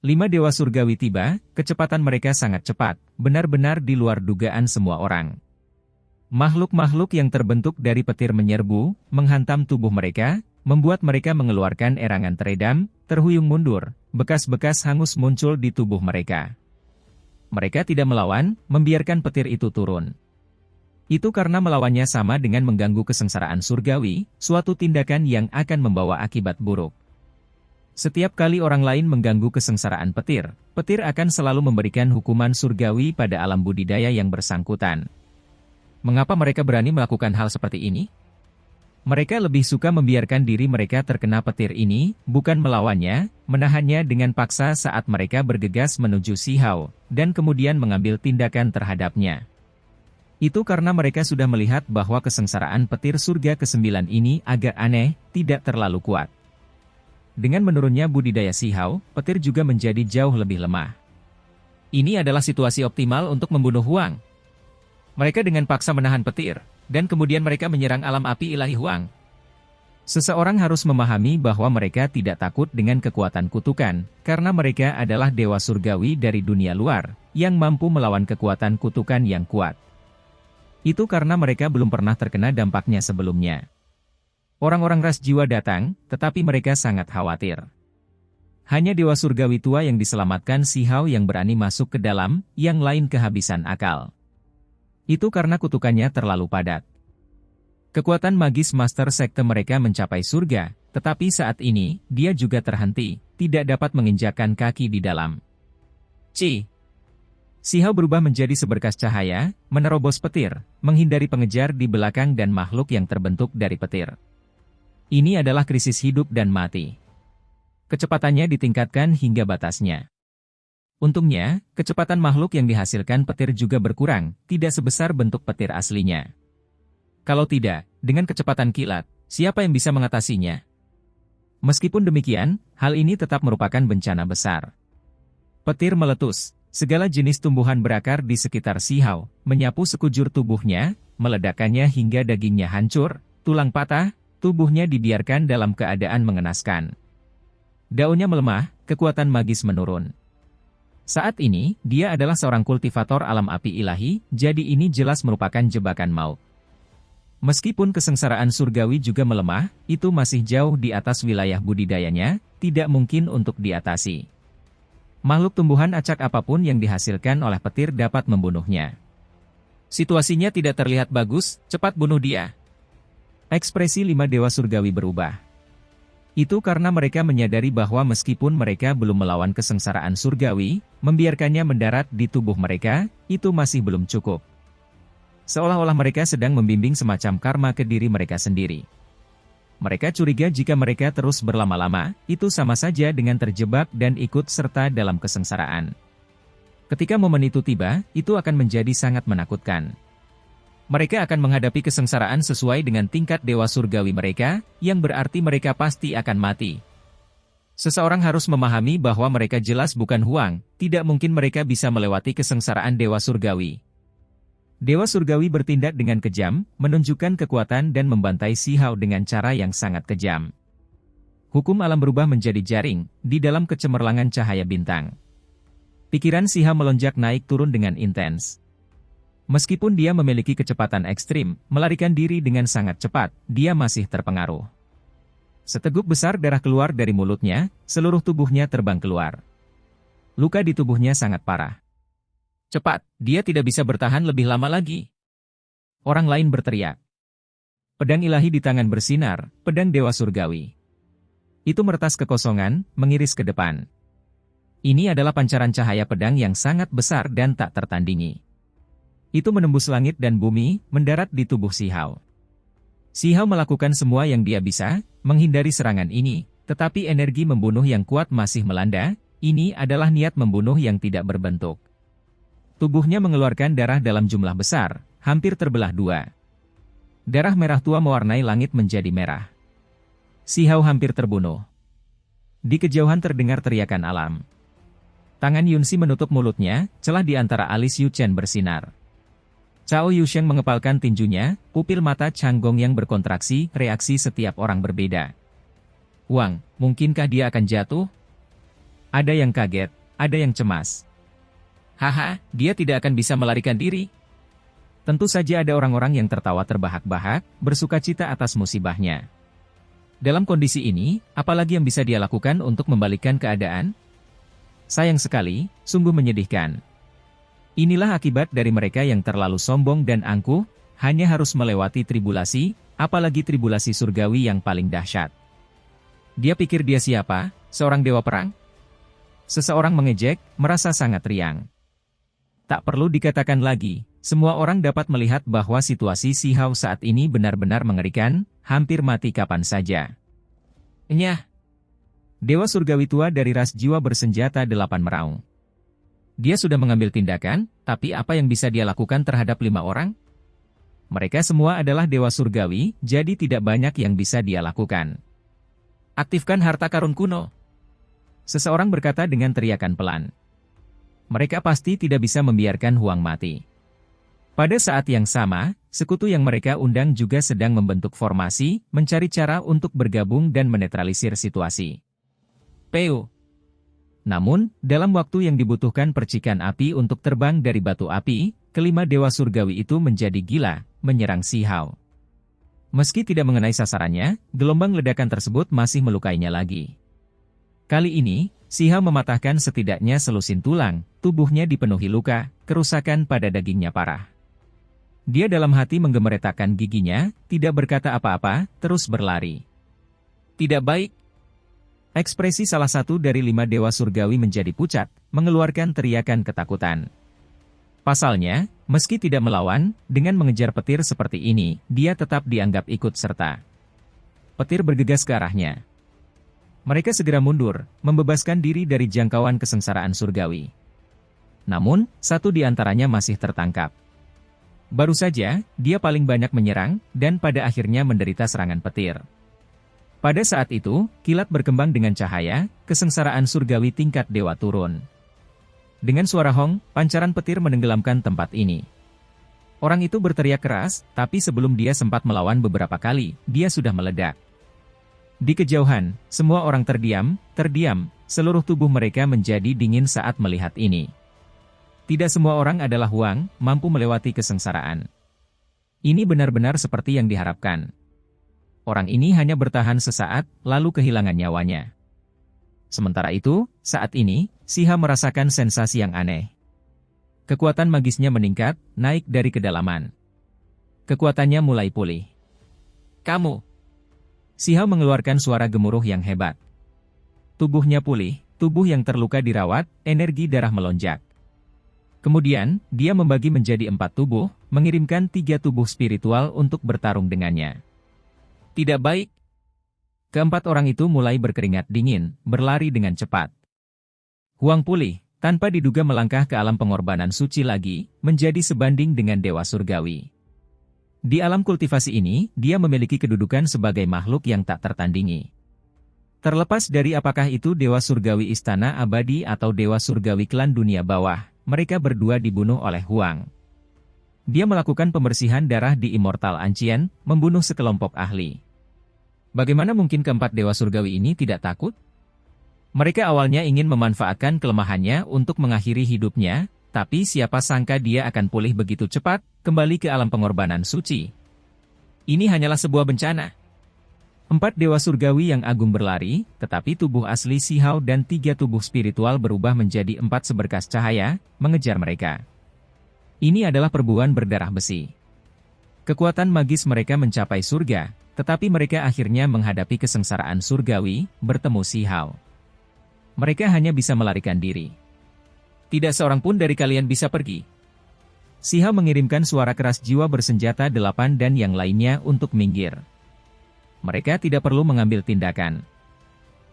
5 dewa surgawi tiba, kecepatan mereka sangat cepat, benar-benar di luar dugaan semua orang. Makhluk-makhluk yang terbentuk dari petir menyerbu, menghantam tubuh mereka, membuat mereka mengeluarkan erangan teredam, terhuyung mundur, bekas-bekas hangus muncul di tubuh mereka. Mereka tidak melawan, membiarkan petir itu turun. Itu karena melawannya sama dengan mengganggu kesengsaraan surgawi, suatu tindakan yang akan membawa akibat buruk. Setiap kali orang lain mengganggu kesengsaraan petir, petir akan selalu memberikan hukuman surgawi pada alam budidaya yang bersangkutan. Mengapa mereka berani melakukan hal seperti ini? Mereka lebih suka membiarkan diri mereka terkena petir ini, bukan melawannya, menahannya dengan paksa saat mereka bergegas menuju Sihau, dan kemudian mengambil tindakan terhadapnya. Itu karena mereka sudah melihat bahwa kesengsaraan petir surga ke-9 ini agak aneh, tidak terlalu kuat. Dengan menurunnya budidaya Sihau, petir juga menjadi jauh lebih lemah. Ini adalah situasi optimal untuk membunuh Huang. Mereka dengan paksa menahan petir, dan kemudian mereka menyerang alam api ilahi Huang. Seseorang harus memahami bahwa mereka tidak takut dengan kekuatan kutukan, karena mereka adalah dewa surgawi dari dunia luar, yang mampu melawan kekuatan kutukan yang kuat. Itu karena mereka belum pernah terkena dampaknya sebelumnya. Orang-orang ras jiwa datang, tetapi mereka sangat khawatir. Hanya dewa surgawi tua yang diselamatkan Sihau yang berani masuk ke dalam, yang lain kehabisan akal. Itu karena kutukannya terlalu padat. Kekuatan magis master sekte mereka mencapai surga, tetapi saat ini, dia juga terhenti, tidak dapat menginjakkan kaki di dalam. Sihau berubah menjadi seberkas cahaya, menerobos petir, menghindari pengejar di belakang dan makhluk yang terbentuk dari petir. Ini adalah krisis hidup dan mati. Kecepatannya ditingkatkan hingga batasnya. Untungnya, kecepatan makhluk yang dihasilkan petir juga berkurang, tidak sebesar bentuk petir aslinya. Kalau tidak, dengan kecepatan kilat, siapa yang bisa mengatasinya? Meskipun demikian, hal ini tetap merupakan bencana besar. Petir meletus, segala jenis tumbuhan berakar di sekitar Sihau, menyapu sekujur tubuhnya, meledakkannya hingga dagingnya hancur, tulang patah, tubuhnya dibiarkan dalam keadaan mengenaskan. Daunnya melemah, kekuatan magis menurun. Saat ini, dia adalah seorang kultivator alam api ilahi, jadi ini jelas merupakan jebakan maut. Meskipun kesengsaraan surgawi juga melemah, itu masih jauh di atas wilayah budidayanya, tidak mungkin untuk diatasi. Makhluk tumbuhan acak apapun yang dihasilkan oleh petir dapat membunuhnya. Situasinya tidak terlihat bagus, cepat bunuh dia. Ekspresi 5 dewa surgawi berubah. Itu karena mereka menyadari bahwa meskipun mereka belum melawan kesengsaraan surgawi, membiarkannya mendarat di tubuh mereka, itu masih belum cukup. Seolah-olah mereka sedang membimbing semacam karma ke diri mereka sendiri. Mereka curiga jika mereka terus berlama-lama, itu sama saja dengan terjebak dan ikut serta dalam kesengsaraan. Ketika momen itu tiba, itu akan menjadi sangat menakutkan. Mereka akan menghadapi kesengsaraan sesuai dengan tingkat dewa surgawi mereka, yang berarti mereka pasti akan mati. Seseorang harus memahami bahwa mereka jelas bukan Huang, tidak mungkin mereka bisa melewati kesengsaraan dewa surgawi. Dewa surgawi bertindak dengan kejam, menunjukkan kekuatan dan membantai Sihau dengan cara yang sangat kejam. Hukum alam berubah menjadi jaring, di dalam kecemerlangan cahaya bintang. Pikiran Sihau melonjak naik turun dengan intens. Meskipun dia memiliki kecepatan ekstrim, melarikan diri dengan sangat cepat, dia masih terpengaruh. Seteguk besar darah keluar dari mulutnya, seluruh tubuhnya terbang keluar. Luka di tubuhnya sangat parah. Cepat, dia tidak bisa bertahan lebih lama lagi. Orang lain berteriak. Pedang ilahi di tangan bersinar, pedang dewa surgawi. Itu meretas kekosongan, mengiris ke depan. Ini adalah pancaran cahaya pedang yang sangat besar dan tak tertandingi. Itu menembus langit dan bumi, mendarat di tubuh Sihau. Sihau melakukan semua yang dia bisa, menghindari serangan ini, tetapi energi membunuh yang kuat masih melanda, ini adalah niat membunuh yang tidak berbentuk. Tubuhnya mengeluarkan darah dalam jumlah besar, hampir terbelah dua. Darah merah tua mewarnai langit menjadi merah. Sihau hampir terbunuh. Di kejauhan terdengar teriakan alam. Tangan Yunsi menutup mulutnya, celah di antara alis Yu Chen bersinar. Cao Yusheng mengepalkan tinjunya, pupil mata Changgong yang berkontraksi, reaksi setiap orang berbeda. Wang, mungkinkah dia akan jatuh? Ada yang kaget, ada yang cemas. Haha, dia tidak akan bisa melarikan diri. Tentu saja ada orang-orang yang tertawa terbahak-bahak, bersukacita atas musibahnya. Dalam kondisi ini, apalagi yang bisa dia lakukan untuk membalikkan keadaan? Sayang sekali, sungguh menyedihkan. Inilah akibat dari mereka yang terlalu sombong dan angkuh, hanya harus melewati tribulasi, apalagi tribulasi surgawi yang paling dahsyat. Dia pikir dia siapa? Seorang dewa perang? Seseorang mengejek, merasa sangat riang. Tak perlu dikatakan lagi, semua orang dapat melihat bahwa situasi Si Hao saat ini benar-benar mengerikan, hampir mati kapan saja. Nyah! Dewa surgawi tua dari ras jiwa bersenjata 8 meraung. Dia sudah mengambil tindakan, tapi apa yang bisa dia lakukan terhadap 5 orang? Mereka semua adalah dewa surgawi, jadi tidak banyak yang bisa dia lakukan. Aktifkan harta karun kuno. Seseorang berkata dengan teriakan pelan. Mereka pasti tidak bisa membiarkan Huang mati. Pada saat yang sama, sekutu yang mereka undang juga sedang membentuk formasi, mencari cara untuk bergabung dan menetralisir situasi. Peu. Namun, dalam waktu yang dibutuhkan percikan api untuk terbang dari batu api, kelima dewa surgawi itu menjadi gila, menyerang Si Hao. Meski tidak mengenai sasarannya, gelombang ledakan tersebut masih melukainya lagi. Kali ini, Si Hao mematahkan setidaknya selusin tulang, tubuhnya dipenuhi luka, kerusakan pada dagingnya parah. Dia dalam hati menggemeretakkan giginya, tidak berkata apa-apa, terus berlari. Tidak baik. Ekspresi salah satu dari 5 dewa surgawi menjadi pucat, mengeluarkan teriakan ketakutan. Pasalnya, meski tidak melawan, dengan mengejar petir seperti ini, dia tetap dianggap ikut serta. Petir bergegas ke arahnya. Mereka segera mundur, membebaskan diri dari jangkauan kesengsaraan surgawi. Namun, satu di antaranya masih tertangkap. Baru saja, dia paling banyak menyerang, dan pada akhirnya menderita serangan petir. Pada saat itu, kilat berkembang dengan cahaya, kesengsaraan surgawi tingkat dewa turun. Dengan suara hong, pancaran petir menenggelamkan tempat ini. Orang itu berteriak keras, tapi sebelum dia sempat melawan beberapa kali, dia sudah meledak. Di kejauhan, semua orang terdiam, seluruh tubuh mereka menjadi dingin saat melihat ini. Tidak semua orang adalah Huang, mampu melewati kesengsaraan. Ini benar-benar seperti yang diharapkan. Orang ini hanya bertahan sesaat, lalu kehilangan nyawanya. Sementara itu, saat ini, Si Hao merasakan sensasi yang aneh. Kekuatan magisnya meningkat, naik dari kedalaman. Kekuatannya mulai pulih. Kamu! Si Hao mengeluarkan suara gemuruh yang hebat. Tubuhnya pulih, tubuh yang terluka dirawat, energi darah melonjak. Kemudian, dia membagi menjadi 4 tubuh, mengirimkan 3 tubuh spiritual untuk bertarung dengannya. Tidak baik. Keempat orang itu mulai berkeringat dingin, berlari dengan cepat. Huang pulih, tanpa diduga melangkah ke alam pengorbanan suci lagi, menjadi sebanding dengan dewa surgawi. Di alam kultivasi ini, dia memiliki kedudukan sebagai makhluk yang tak tertandingi. Terlepas dari apakah itu dewa surgawi istana abadi atau dewa surgawi klan dunia bawah, mereka berdua dibunuh oleh Huang. Dia melakukan pembersihan darah di Immortal Ancient, membunuh sekelompok ahli. Bagaimana mungkin keempat dewa surgawi ini tidak takut? Mereka awalnya ingin memanfaatkan kelemahannya untuk mengakhiri hidupnya, tapi siapa sangka dia akan pulih begitu cepat, kembali ke alam pengorbanan suci. Ini hanyalah sebuah bencana. 4 dewa surgawi yang agung berlari, tetapi tubuh asli Si Hao dan 3 tubuh spiritual berubah menjadi 4 seberkas cahaya, mengejar mereka. Ini adalah perburuan berdarah besi. Kekuatan magis mereka mencapai surga, tetapi mereka akhirnya menghadapi kesengsaraan surgawi, bertemu Si Hao. Mereka hanya bisa melarikan diri. Tidak seorang pun dari kalian bisa pergi. Si Hao mengirimkan suara keras jiwa bersenjata 8 dan yang lainnya untuk minggir. Mereka tidak perlu mengambil tindakan.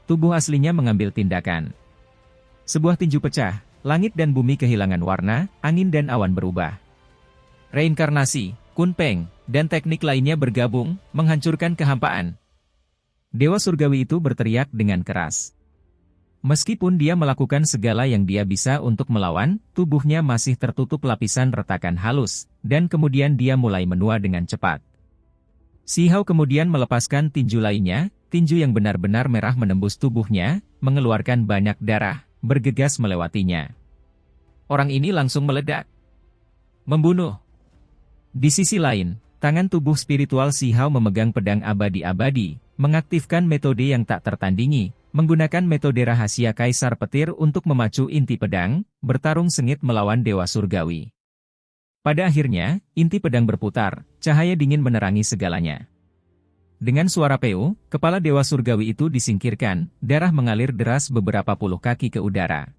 Tubuh aslinya mengambil tindakan. Sebuah tinju pecah, langit dan bumi kehilangan warna, angin dan awan berubah. Reinkarnasi, kunpeng, dan teknik lainnya bergabung, menghancurkan kehampaan. Dewa surgawi itu berteriak dengan keras. Meskipun dia melakukan segala yang dia bisa untuk melawan, tubuhnya masih tertutup lapisan retakan halus, dan kemudian dia mulai menua dengan cepat. Si Hao kemudian melepaskan tinju lainnya, tinju yang benar-benar merah menembus tubuhnya, mengeluarkan banyak darah, bergegas melewatinya. Orang ini langsung meledak. Membunuh. Di sisi lain, tangan tubuh spiritual Si Hao memegang pedang abadi-abadi, mengaktifkan metode yang tak tertandingi, menggunakan metode rahasia Kaisar Petir untuk memacu inti pedang, bertarung sengit melawan Dewa Surgawi. Pada akhirnya, inti pedang berputar, cahaya dingin menerangi segalanya. Dengan suara peu, kepala Dewa Surgawi itu disingkirkan, darah mengalir deras beberapa puluh kaki ke udara.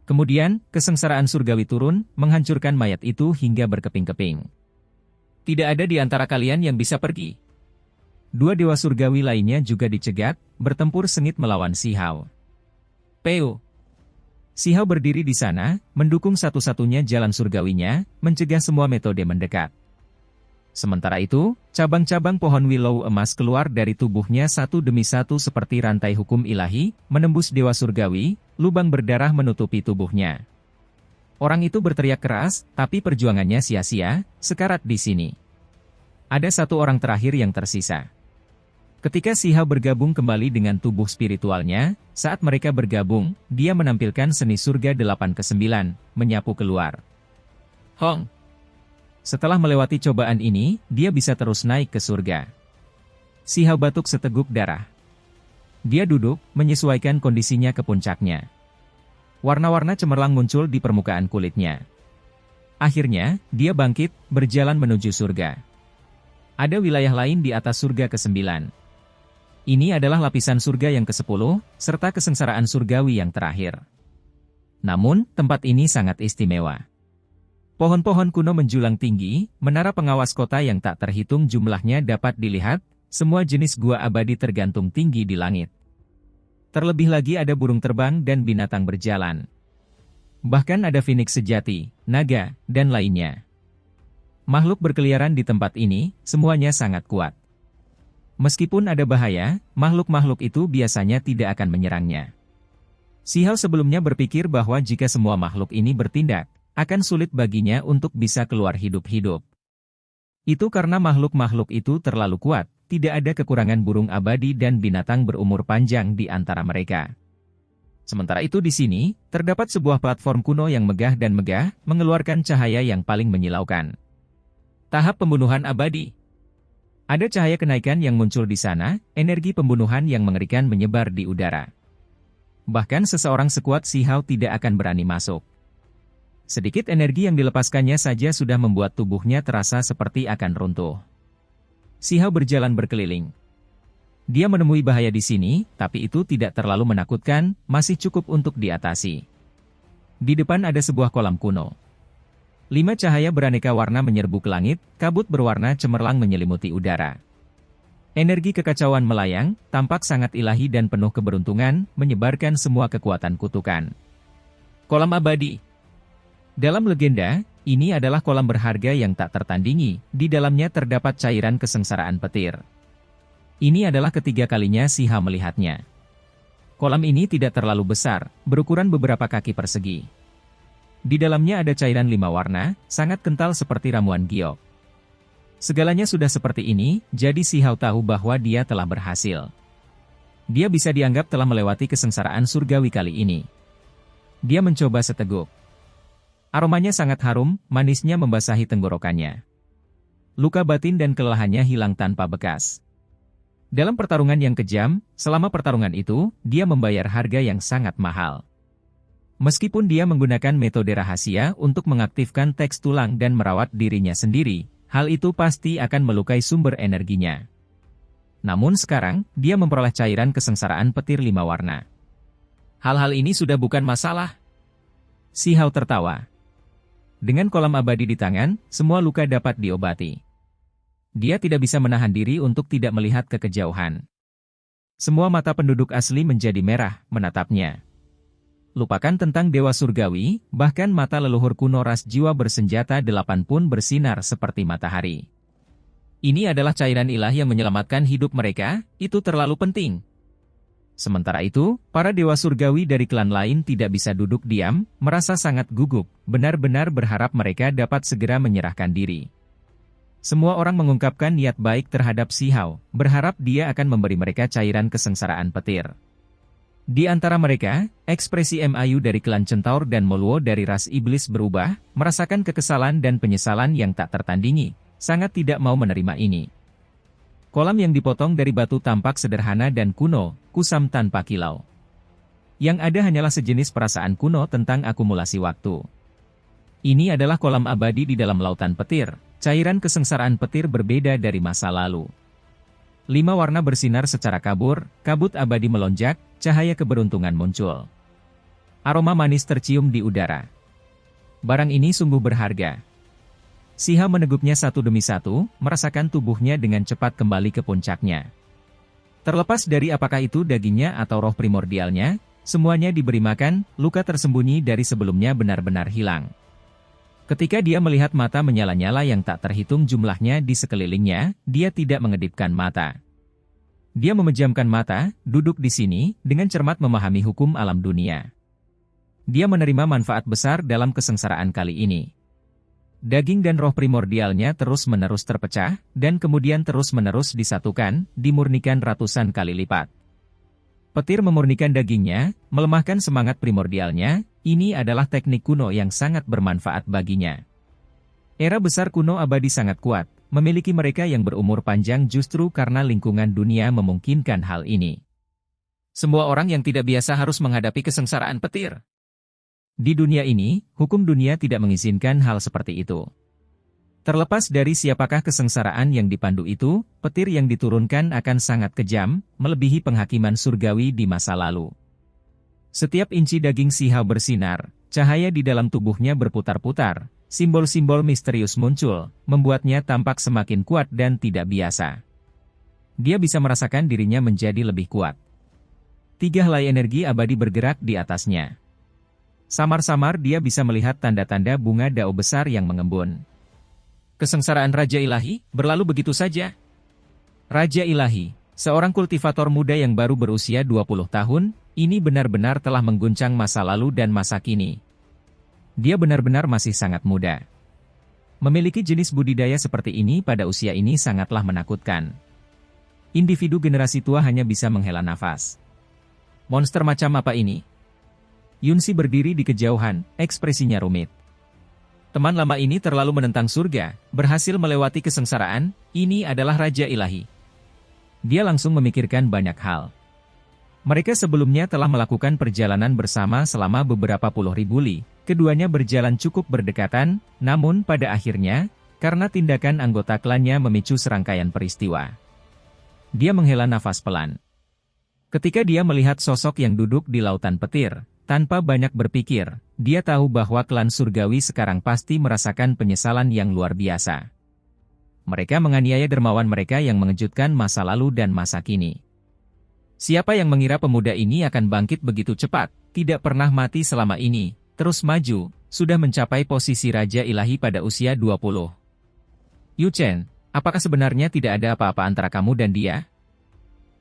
Kemudian, kesengsaraan surgawi turun, menghancurkan mayat itu hingga berkeping-keping. Tidak ada di antara kalian yang bisa pergi. Dua Dewa Surgawi lainnya juga dicegat, bertempur sengit melawan Si Hao. Peu. Si Hao berdiri di sana, mendukung satu-satunya jalan surgawinya, mencegah semua metode mendekat. Sementara itu, cabang-cabang pohon willow emas keluar dari tubuhnya satu demi satu seperti rantai hukum ilahi, menembus Dewa Surgawi, lubang berdarah menutupi tubuhnya. Orang itu berteriak keras, tapi perjuangannya sia-sia, sekarat di sini. Ada satu orang terakhir yang tersisa. Ketika Si Hao bergabung kembali dengan tubuh spiritualnya, saat mereka bergabung, dia menampilkan seni surga 8/9, menyapu keluar. Hong. Setelah melewati cobaan ini, dia bisa terus naik ke surga. Si Hao batuk seteguk darah. Dia duduk, menyesuaikan kondisinya ke puncaknya. Warna-warna cemerlang muncul di permukaan kulitnya. Akhirnya, dia bangkit, berjalan menuju surga. Ada wilayah lain di atas surga ke-9. Ini adalah lapisan surga yang ke-10, serta kesengsaraan surgawi yang terakhir. Namun, tempat ini sangat istimewa. Pohon-pohon kuno menjulang tinggi, menara pengawas kota yang tak terhitung jumlahnya dapat dilihat, semua jenis gua abadi tergantung tinggi di langit. Terlebih lagi ada burung terbang dan binatang berjalan. Bahkan ada phoenix sejati, naga, dan lainnya. Makhluk berkeliaran di tempat ini, semuanya sangat kuat. Meskipun ada bahaya, makhluk-makhluk itu biasanya tidak akan menyerangnya. Si Hao sebelumnya berpikir bahwa jika semua makhluk ini bertindak, akan sulit baginya untuk bisa keluar hidup-hidup. Itu karena makhluk-makhluk itu terlalu kuat, tidak ada kekurangan burung abadi dan binatang berumur panjang di antara mereka. Sementara itu di sini, terdapat sebuah platform kuno yang megah dan megah, mengeluarkan cahaya yang paling menyilaukan. Tahap pembunuhan abadi. Ada cahaya kenaikan yang muncul di sana, energi pembunuhan yang mengerikan menyebar di udara. Bahkan seseorang sekuat Si Hao tidak akan berani masuk. Sedikit energi yang dilepaskannya saja sudah membuat tubuhnya terasa seperti akan runtuh. Si Hao berjalan berkeliling. Dia menemui bahaya di sini, tapi itu tidak terlalu menakutkan, masih cukup untuk diatasi. Di depan ada sebuah kolam kuno. 5 cahaya beraneka warna menyerbu ke langit, kabut berwarna cemerlang menyelimuti udara. Energi kekacauan melayang, tampak sangat ilahi dan penuh keberuntungan, menyebarkan semua kekuatan kutukan. Kolam abadi. Dalam legenda, ini adalah kolam berharga yang tak tertandingi, di dalamnya terdapat cairan kesengsaraan petir. Ini adalah ketiga kalinya Si Hao melihatnya. Kolam ini tidak terlalu besar, berukuran beberapa kaki persegi. Di dalamnya ada cairan 5 warna, sangat kental seperti ramuan giok. Segalanya sudah seperti ini, jadi Si Hao tahu bahwa dia telah berhasil. Dia bisa dianggap telah melewati kesengsaraan surgawi kali ini. Dia mencoba seteguk. Aromanya sangat harum, manisnya membasahi tenggorokannya. Luka batin dan kelelahannya hilang tanpa bekas. Dalam pertarungan yang kejam, selama pertarungan itu, dia membayar harga yang sangat mahal. Meskipun dia menggunakan metode rahasia untuk mengaktifkan teks tulang dan merawat dirinya sendiri, hal itu pasti akan melukai sumber energinya. Namun sekarang, dia memperoleh cairan kesengsaraan petir 5 warna. Hal-hal ini sudah bukan masalah. Si Hao tertawa. Dengan kolam abadi di tangan, semua luka dapat diobati. Dia tidak bisa menahan diri untuk tidak melihat ke kejauhan. Semua mata penduduk asli menjadi merah, menatapnya. Lupakan tentang Dewa Surgawi, bahkan mata leluhur kuno ras jiwa bersenjata 8 pun bersinar seperti matahari. Ini adalah cairan ilahi yang menyelamatkan hidup mereka, itu terlalu penting. Sementara itu, para Dewa Surgawi dari klan lain tidak bisa duduk diam, merasa sangat gugup, benar-benar berharap mereka dapat segera menyerahkan diri. Semua orang mengungkapkan niat baik terhadap Si Hao, berharap dia akan memberi mereka cairan kesengsaraan petir. Di antara mereka, ekspresi Mayu dari klan Centaur dan Moluo dari ras iblis berubah, merasakan kekesalan dan penyesalan yang tak tertandingi, sangat tidak mau menerima ini. Kolam yang dipotong dari batu tampak sederhana dan kuno, kusam tanpa kilau. Yang ada hanyalah sejenis perasaan kuno tentang akumulasi waktu. Ini adalah kolam abadi di dalam lautan petir, cairan kesengsaraan petir berbeda dari masa lalu. 5 warna bersinar secara kabur, kabut abadi melonjak, cahaya keberuntungan muncul. Aroma manis tercium di udara. Barang ini sungguh berharga. Siha menegupnya satu demi satu, merasakan tubuhnya dengan cepat kembali ke puncaknya. Terlepas dari apakah itu dagingnya atau roh primordialnya, semuanya diberi makan, luka tersembunyi dari sebelumnya benar-benar hilang. Ketika dia melihat mata menyala-nyala yang tak terhitung jumlahnya di sekelilingnya, dia tidak mengedipkan mata. Dia memejamkan mata, duduk di sini, dengan cermat memahami hukum alam dunia. Dia menerima manfaat besar dalam kesengsaraan kali ini. Daging dan roh primordialnya terus-menerus terpecah, dan kemudian terus-menerus disatukan, dimurnikan ratusan kali lipat. Petir memurnikan dagingnya, melemahkan semangat primordialnya, ini adalah teknik kuno yang sangat bermanfaat baginya. Era besar kuno abadi sangat kuat, memiliki mereka yang berumur panjang justru karena lingkungan dunia memungkinkan hal ini. Semua orang yang tidak biasa harus menghadapi kesengsaraan petir. Di dunia ini, hukum dunia tidak mengizinkan hal seperti itu. Terlepas dari siapakah kesengsaraan yang dipandu itu, petir yang diturunkan akan sangat kejam, melebihi penghakiman surgawi di masa lalu. Setiap inci daging Sihao bersinar, cahaya di dalam tubuhnya berputar-putar, simbol-simbol misterius muncul, membuatnya tampak semakin kuat dan tidak biasa. Dia bisa merasakan dirinya menjadi lebih kuat. 3 helai energi abadi bergerak di atasnya. Samar-samar dia bisa melihat tanda-tanda bunga dao besar yang mengembun. Kesengsaraan Raja Ilahi berlalu begitu saja. Raja Ilahi, seorang kultivator muda yang baru berusia 20 tahun, ini benar-benar telah mengguncang masa lalu dan masa kini. Dia benar-benar masih sangat muda. Memiliki jenis budidaya seperti ini pada usia ini sangatlah menakutkan. Individu generasi tua hanya bisa menghela nafas. Monster macam apa ini? Yunsi berdiri di kejauhan, ekspresinya rumit. Teman lama ini terlalu menentang surga, berhasil melewati kesengsaraan, ini adalah Raja Ilahi. Dia langsung memikirkan banyak hal. Mereka sebelumnya telah melakukan perjalanan bersama selama beberapa puluh ribu li. Keduanya berjalan cukup berdekatan, namun pada akhirnya, karena tindakan anggota klannya memicu serangkaian peristiwa. Dia menghela nafas pelan. Ketika dia melihat sosok yang duduk di lautan petir, tanpa banyak berpikir, dia tahu bahwa klan surgawi sekarang pasti merasakan penyesalan yang luar biasa. Mereka menganiaya dermawan mereka yang mengejutkan masa lalu dan masa kini. Siapa yang mengira pemuda ini akan bangkit begitu cepat, tidak pernah mati selama ini, terus maju, sudah mencapai posisi Raja Ilahi pada usia 20. Yu Chen, apakah sebenarnya tidak ada apa-apa antara kamu dan dia?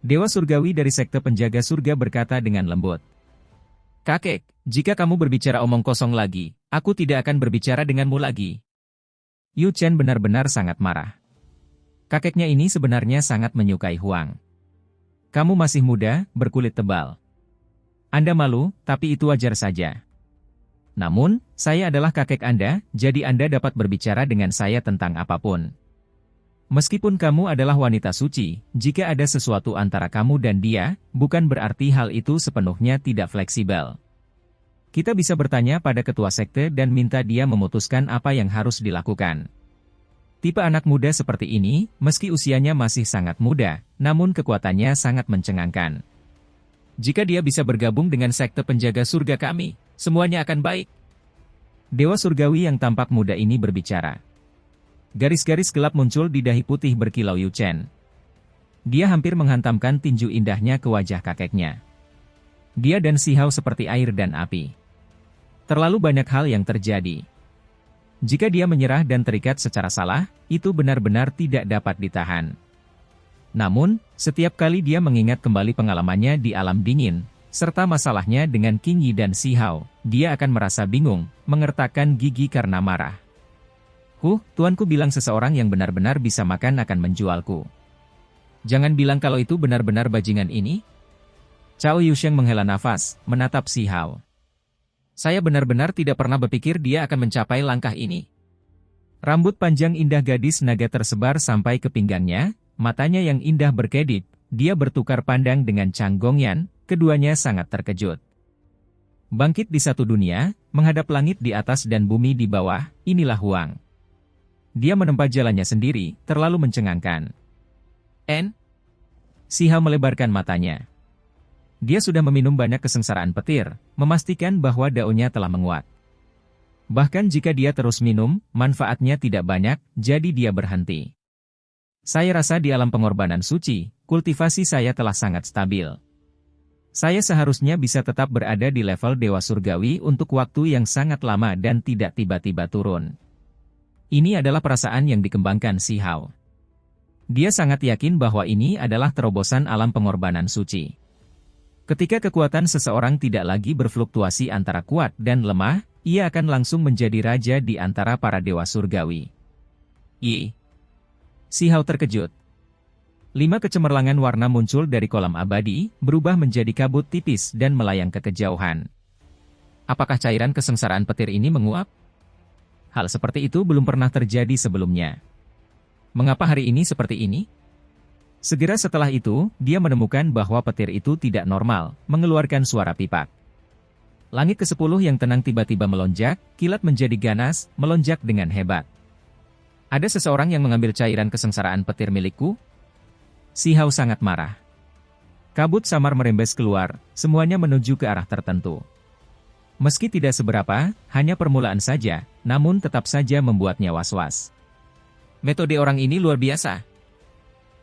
Dewa surgawi dari sekte penjaga surga berkata dengan lembut. Kakek, jika kamu berbicara omong kosong lagi, aku tidak akan berbicara denganmu lagi. Yu Chen benar-benar sangat marah. Kakeknya ini sebenarnya sangat menyukai Huang. Kamu masih muda, berkulit tebal. Anda malu, tapi itu wajar saja. Namun, saya adalah kakek Anda, jadi Anda dapat berbicara dengan saya tentang apapun. Meskipun kamu adalah wanita suci, jika ada sesuatu antara kamu dan dia, bukan berarti hal itu sepenuhnya tidak fleksibel. Kita bisa bertanya pada ketua sekte dan minta dia memutuskan apa yang harus dilakukan. Tipe anak muda seperti ini, meski usianya masih sangat muda, namun kekuatannya sangat mencengangkan. Jika dia bisa bergabung dengan sekte penjaga surga kami, semuanya akan baik. Dewa surgawi yang tampak muda ini berbicara. Garis-garis gelap muncul di dahi putih berkilau Yu Chen. Dia hampir menghantamkan tinju indahnya ke wajah kakeknya. Dia dan Sihao seperti air dan api. Terlalu banyak hal yang terjadi. Jika dia menyerah dan terikat secara salah, itu benar-benar tidak dapat ditahan. Namun, setiap kali dia mengingat kembali pengalamannya di alam dingin, serta masalahnya dengan King Yi dan Sihao, dia akan merasa bingung, mengertakkan gigi karena marah. Tuanku bilang seseorang yang benar-benar bisa makan akan menjualku. Jangan bilang kalau itu benar-benar bajingan ini. Cao Yusheng menghela nafas, menatap Si Hao. Saya benar-benar tidak pernah berpikir dia akan mencapai langkah ini. Rambut panjang indah gadis naga tersebar sampai ke pinggangnya, matanya yang indah berkedip, dia bertukar pandang dengan Chang Gongyan, keduanya sangat terkejut. Bangkit di satu dunia, menghadap langit di atas dan bumi di bawah, inilah Huang. Dia menempa jalannya sendiri, terlalu mencengangkan. Si Hao melebarkan matanya. Dia sudah meminum banyak kesengsaraan petir, memastikan bahwa daunnya telah menguat. Bahkan jika dia terus minum, manfaatnya tidak banyak, jadi dia berhenti. Saya rasa di alam pengorbanan suci, kultivasi saya telah sangat stabil. Saya seharusnya bisa tetap berada di level Dewa Surgawi untuk waktu yang sangat lama dan tidak tiba-tiba turun. Ini adalah perasaan yang dikembangkan Si Hao. Dia sangat yakin bahwa ini adalah terobosan alam pengorbanan suci. Ketika kekuatan seseorang tidak lagi berfluktuasi antara kuat dan lemah, ia akan langsung menjadi raja di antara para dewa surgawi. Si Hao terkejut. 5 kecemerlangan warna muncul dari kolam abadi, berubah menjadi kabut tipis dan melayang ke kejauhan. Apakah cairan kesengsaraan petir ini menguap? Hal seperti itu belum pernah terjadi sebelumnya. Mengapa hari ini seperti ini? Segera setelah itu, dia menemukan bahwa petir itu tidak normal, mengeluarkan suara pipak. Langit ke-10 yang tenang tiba-tiba melonjak, kilat menjadi ganas, melonjak dengan hebat. Ada seseorang yang mengambil cairan kesengsaraan petir milikku? Si Hao sangat marah. Kabut samar merembes keluar, semuanya menuju ke arah tertentu. Meski tidak seberapa, hanya permulaan saja, namun tetap saja membuatnya was-was. Metode orang ini luar biasa.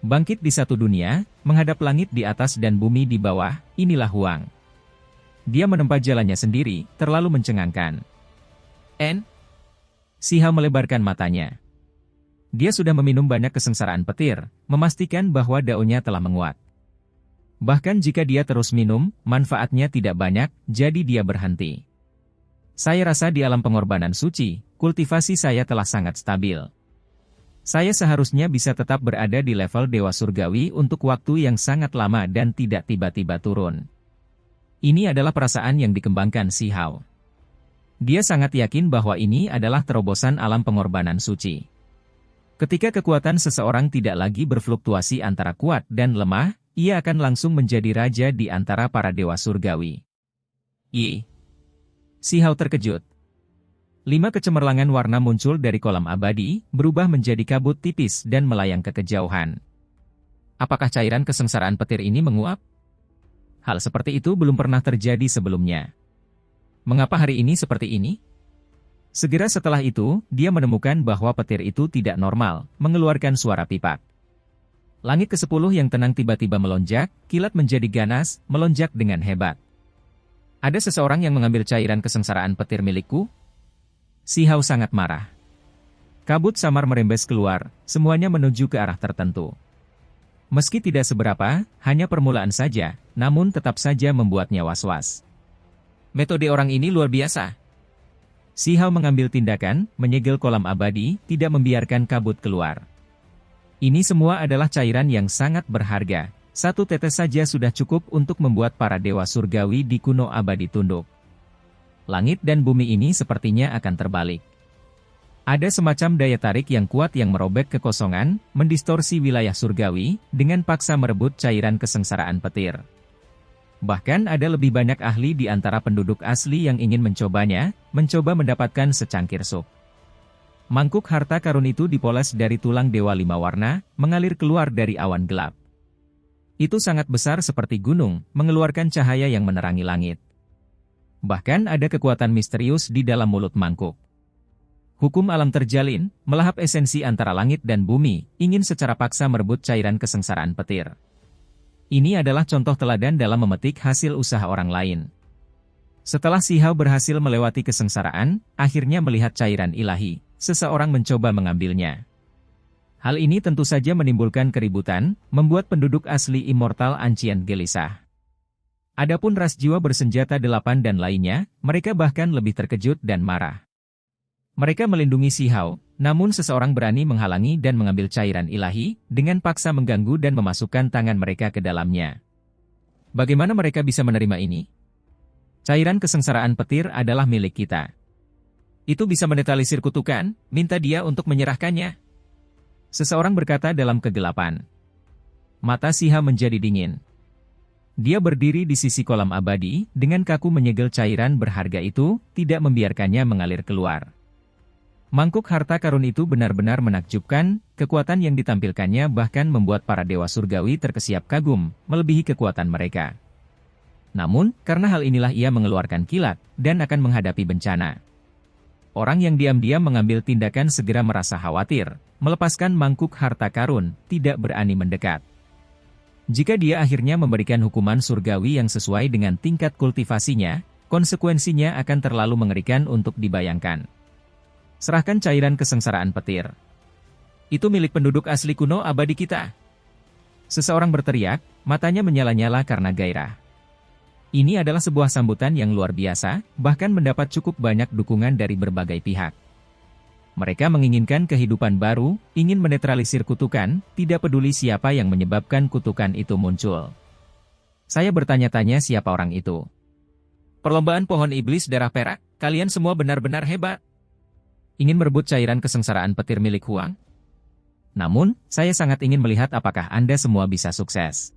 Bangkit di satu dunia, menghadap langit di atas dan bumi di bawah, inilah Huang. Dia menempa jalannya sendiri, terlalu mencengangkan. Si Hao melebarkan matanya. Dia sudah meminum banyak kesengsaraan petir, memastikan bahwa daunnya telah menguat. Bahkan jika dia terus minum, manfaatnya tidak banyak, jadi dia berhenti. Saya rasa di alam pengorbanan suci, kultivasi saya telah sangat stabil. Saya seharusnya bisa tetap berada di level Dewa Surgawi untuk waktu yang sangat lama dan tidak tiba-tiba turun. Ini adalah perasaan yang dikembangkan Si Hao. Dia sangat yakin bahwa ini adalah terobosan alam pengorbanan suci. Ketika kekuatan seseorang tidak lagi berfluktuasi antara kuat dan lemah, ia akan langsung menjadi raja di antara para Dewa Surgawi. Si Hao terkejut. 5 kecemerlangan warna muncul dari kolam abadi, berubah menjadi kabut tipis dan melayang ke kejauhan. Apakah cairan kesengsaraan petir ini menguap? Hal seperti itu belum pernah terjadi sebelumnya. Mengapa hari ini seperti ini? Segera setelah itu, dia menemukan bahwa petir itu tidak normal, mengeluarkan suara pipak. Langit ke-10 yang tenang tiba-tiba melonjak, kilat menjadi ganas, melonjak dengan hebat. Ada seseorang yang mengambil cairan kesengsaraan petir milikku? Si Hao sangat marah. Kabut samar merembes keluar, semuanya menuju ke arah tertentu. Meski tidak seberapa, hanya permulaan saja, namun tetap saja membuatnya was-was. Metode orang ini luar biasa. Si Hao mengambil tindakan, menyegel kolam abadi, tidak membiarkan kabut keluar. Ini semua adalah cairan yang sangat berharga. 1 tetes saja sudah cukup untuk membuat para dewa surgawi di kuno abadi tunduk. Langit dan bumi ini sepertinya akan terbalik. Ada semacam daya tarik yang kuat yang merobek kekosongan, mendistorsi wilayah surgawi, dengan paksa merebut cairan kesengsaraan petir. Bahkan ada lebih banyak ahli di antara penduduk asli yang ingin mencobanya, mencoba mendapatkan secangkir sup. Mangkuk harta karun itu dipoles dari tulang dewa 5 warna, mengalir keluar dari awan gelap. Itu sangat besar seperti gunung, mengeluarkan cahaya yang menerangi langit. Bahkan ada kekuatan misterius di dalam mulut mangkuk. Hukum alam terjalin, melahap esensi antara langit dan bumi, ingin secara paksa merebut cairan kesengsaraan petir. Ini adalah contoh teladan dalam memetik hasil usaha orang lain. Setelah Si Hao berhasil melewati kesengsaraan, akhirnya melihat cairan ilahi, seseorang mencoba mengambilnya. Hal ini tentu saja menimbulkan keributan, membuat penduduk asli immortal ancien gelisah. Adapun ras jiwa bersenjata 8 dan lainnya, mereka bahkan lebih terkejut dan marah. Mereka melindungi Si Hao, namun seseorang berani menghalangi dan mengambil cairan ilahi, dengan paksa mengganggu dan memasukkan tangan mereka ke dalamnya. Bagaimana mereka bisa menerima ini? Cairan kesengsaraan petir adalah milik kita. Itu bisa menetralisir kutukan, minta dia untuk menyerahkannya. Seseorang berkata dalam kegelapan. Mata Siha menjadi dingin. Dia berdiri di sisi kolam abadi, dengan kaku menyegel cairan berharga itu, tidak membiarkannya mengalir keluar. Mangkuk harta karun itu benar-benar menakjubkan, kekuatan yang ditampilkannya bahkan membuat para dewa surgawi terkesiap kagum, melebihi kekuatan mereka. Namun, karena hal inilah ia mengeluarkan kilat, dan akan menghadapi bencana. Orang yang diam-diam mengambil tindakan segera merasa khawatir, melepaskan mangkuk harta karun, tidak berani mendekat. Jika dia akhirnya memberikan hukuman surgawi yang sesuai dengan tingkat kultivasinya, konsekuensinya akan terlalu mengerikan untuk dibayangkan. Serahkan cairan kesengsaraan petir. Itu milik penduduk asli kuno abadi kita. Seseorang berteriak, matanya menyala-nyala karena gairah. Ini adalah sebuah sambutan yang luar biasa, bahkan mendapat cukup banyak dukungan dari berbagai pihak. Mereka menginginkan kehidupan baru, ingin menetralisir kutukan, tidak peduli siapa yang menyebabkan kutukan itu muncul. Saya bertanya-tanya siapa orang itu. Perlombaan pohon iblis darah perak, kalian semua benar-benar hebat. Ingin merebut cairan kesengsaraan petir milik Huang? Namun, saya sangat ingin melihat apakah Anda semua bisa sukses.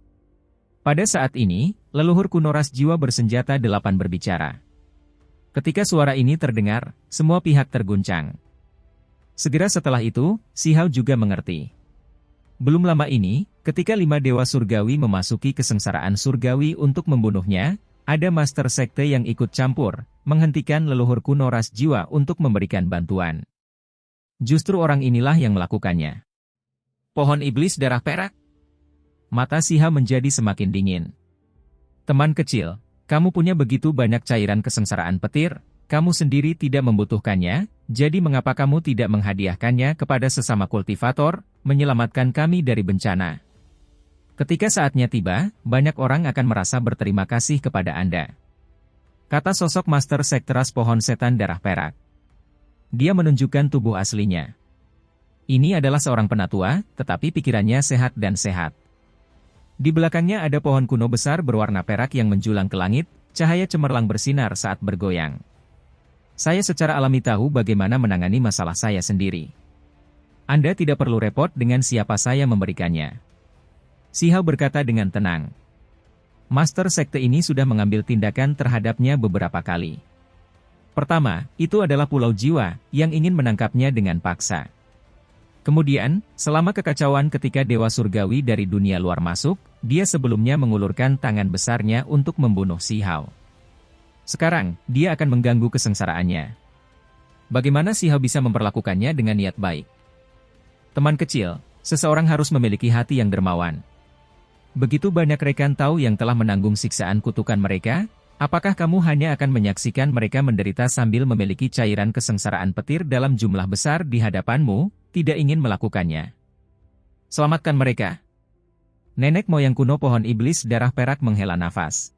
Pada saat ini, leluhur kuno ras jiwa bersenjata 8 berbicara. Ketika suara ini terdengar, semua pihak terguncang. Segera setelah itu, Si Hao juga mengerti. Belum lama ini, ketika 5 dewa surgawi memasuki kesengsaraan surgawi untuk membunuhnya, ada master sekte yang ikut campur, menghentikan leluhur kuno ras jiwa untuk memberikan bantuan. Justru orang inilah yang melakukannya. Pohon iblis darah perak. Mata Si Hao menjadi semakin dingin. Teman kecil, kamu punya begitu banyak cairan kesengsaraan petir, kamu sendiri tidak membutuhkannya, jadi mengapa kamu tidak menghadiahkannya kepada sesama kultivator, menyelamatkan kami dari bencana? Ketika saatnya tiba, banyak orang akan merasa berterima kasih kepada Anda. Kata sosok master sekte ras pohon setan darah perak. Dia menunjukkan tubuh aslinya. Ini adalah seorang penatua, tetapi pikirannya sehat dan sehat. Di belakangnya ada pohon kuno besar berwarna perak yang menjulang ke langit, cahaya cemerlang bersinar saat bergoyang. Saya secara alami tahu bagaimana menangani masalah saya sendiri. Anda tidak perlu repot dengan siapa saya memberikannya. Si Hao berkata dengan tenang. Master sekte ini sudah mengambil tindakan terhadapnya beberapa kali. Pertama, itu adalah Pulau Jiwa, yang ingin menangkapnya dengan paksa. Kemudian, selama kekacauan ketika Dewa Surgawi dari dunia luar masuk, dia sebelumnya mengulurkan tangan besarnya untuk membunuh Si Hao. Sekarang, dia akan mengganggu kesengsaraannya. Bagaimana Si Hao bisa memperlakukannya dengan niat baik? Teman kecil, seseorang harus memiliki hati yang dermawan. Begitu banyak rekan tahu yang telah menanggung siksaan kutukan mereka, apakah kamu hanya akan menyaksikan mereka menderita sambil memiliki cairan kesengsaraan petir dalam jumlah besar di hadapanmu, tidak ingin melakukannya? Selamatkan mereka. Nenek moyang kuno pohon iblis darah perak menghela nafas.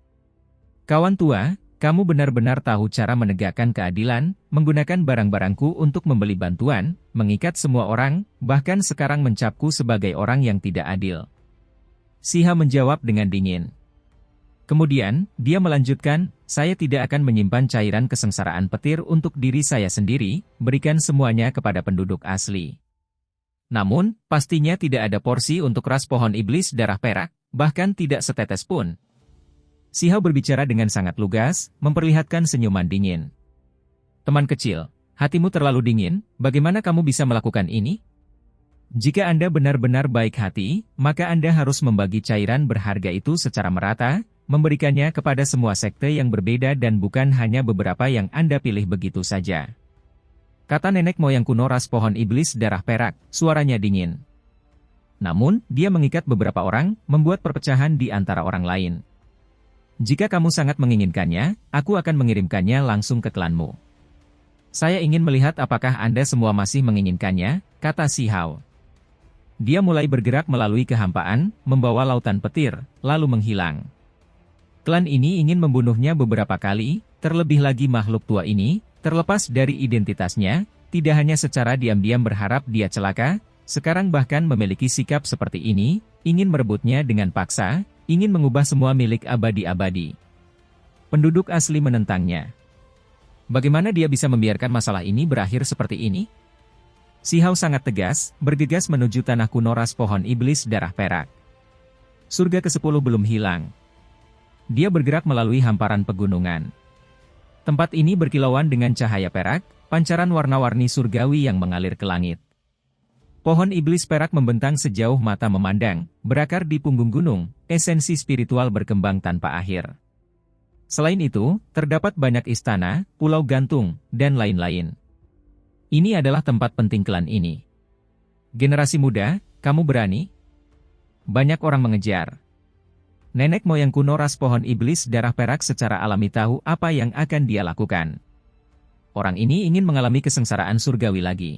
Kawan tua, kamu benar-benar tahu cara menegakkan keadilan, menggunakan barang-barangku untuk membeli bantuan, mengikat semua orang, bahkan sekarang mencapku sebagai orang yang tidak adil. Si Hao menjawab dengan dingin. Kemudian, dia melanjutkan, saya tidak akan menyimpan cairan kesengsaraan petir untuk diri saya sendiri, berikan semuanya kepada penduduk asli. Namun, pastinya tidak ada porsi untuk ras pohon iblis darah perak, bahkan tidak setetes pun. Si Hao berbicara dengan sangat lugas, memperlihatkan senyuman dingin. Teman kecil, hatimu terlalu dingin, bagaimana kamu bisa melakukan ini? Jika Anda benar-benar baik hati, maka Anda harus membagi cairan berharga itu secara merata, memberikannya kepada semua sekte yang berbeda dan bukan hanya beberapa yang Anda pilih begitu saja. Kata nenek moyang kuno ras pohon iblis darah perak, suaranya dingin. Namun, dia mengikat beberapa orang, membuat perpecahan di antara orang lain. Jika kamu sangat menginginkannya, aku akan mengirimkannya langsung ke klanmu. Saya ingin melihat apakah Anda semua masih menginginkannya, kata Si Hao. Dia mulai bergerak melalui kehampaan, membawa lautan petir, lalu menghilang. Klan ini ingin membunuhnya beberapa kali, terlebih lagi makhluk tua ini, terlepas dari identitasnya, tidak hanya secara diam-diam berharap dia celaka, sekarang bahkan memiliki sikap seperti ini, ingin merebutnya dengan paksa, ingin mengubah semua milik abadi-abadi. Penduduk asli menentangnya. Bagaimana dia bisa membiarkan masalah ini berakhir seperti ini? Si Hao sangat tegas, bergegas menuju tanah kuno ras pohon iblis darah perak. Surga ke-10 belum hilang. Dia bergerak melalui hamparan pegunungan. Tempat ini berkilauan dengan cahaya perak, pancaran warna-warni surgawi yang mengalir ke langit. Pohon iblis perak membentang sejauh mata memandang, berakar di punggung gunung, esensi spiritual berkembang tanpa akhir. Selain itu, terdapat banyak istana, pulau gantung, dan lain-lain. Ini adalah tempat penting klan ini. Generasi muda, kamu berani? Banyak orang mengejar. Nenek moyang kuno ras pohon iblis darah perak secara alami tahu apa yang akan dia lakukan. Orang ini ingin mengalami kesengsaraan surgawi lagi.